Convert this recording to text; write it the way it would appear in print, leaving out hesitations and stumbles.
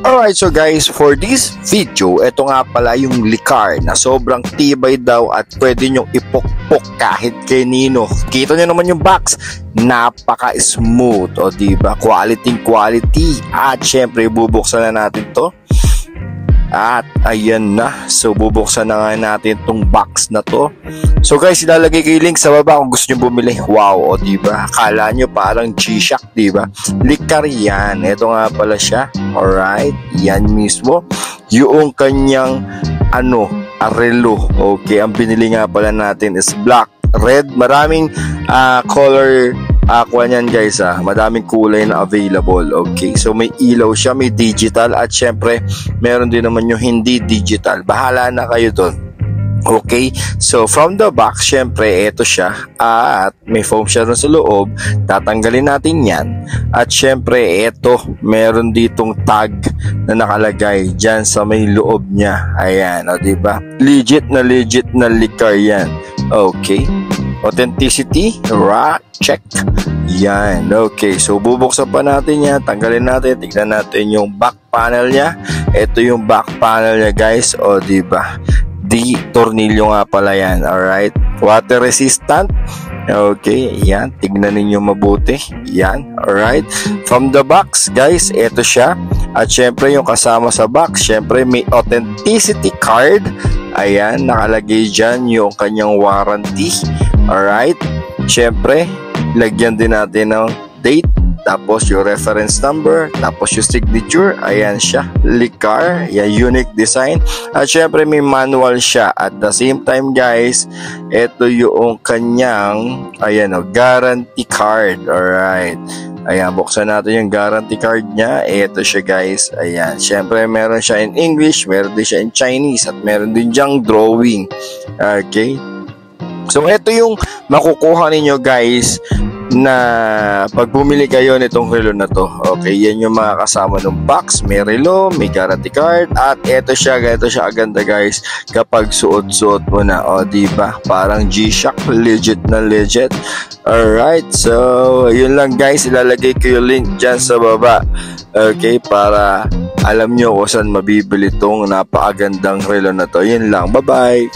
Alright, so guys, for this video, ito nga pala yung Licar na sobrang tibay daw at pwede nyong ipokpok kahit kanino. Kita nyo naman yung box, napaka-smooth, o diba? Quality. At syempre, bubuksan na natin to. At ayan na, so bubuksan na nga natin tong box na to. So guys, ilalagay ko yung link sa baba kung gusto nyo bumili. Wow, o diba? Akala nyo parang G-Shock, diba? Licar yan, ito nga pala siya. Alright, yan mismo yung kanyang arelo. Okay, ang binili nga pala natin is black, red, maraming color aqua niyan guys, madaming kulay na available. Okay, so may ilaw siya, may digital, at syempre meron din naman yung hindi digital. Bahala na kayo doon. Okay, so from the box, syempre ito siya, at may foam siya rin sa loob. Tatanggalin natin yan. At syempre ito, meron ditong tag na nakalagay dyan sa may loob niya. Ayan, o diba? Legit na Licar yan. Okay, authenticity, check. Yan, okay, so bubuksan pa natin yan, tanggalin natin, tignan natin yung back panel niya. Ito yung back panel niya guys, o diba? Di tornilyo nga pala yan. Alright, water resistant. Okay, yan, tignan ninyo mabuti. Yan, alright. From the box guys, ito siya. At syempre yung kasama sa box, syempre may authenticity card. Ayan, nakalagay dyan yung kanyang warranty. Alright, syempre lagyan din natin ng date, tapos yung reference number, tapos yung signature. Ayan siya, Licar, yan, unique design. At syempre may manual siya. At the same time guys, ito yung kanyang guarantee card. Alright, ayan, buksan natin yung guarantee card niya. Ito siya guys, ayan, syempre meron siya in English, meron din siya in Chinese, at meron din diyang drawing. Okay, so ito yung makukuha ninyo guys na pag bumili kayo nitong relo na to. Okay, yan yung mga kasama ng box. May relo, may guarantee card, at ito siya aganda guys kapag suot-suot mo na. O diba, parang G-Shock, legit. Alright, so yun lang guys, ilalagay ko yung link dyan sa baba. Okay, para alam nyo kung saan mabibili tong napakagandang relo na to. Yun lang, bye bye.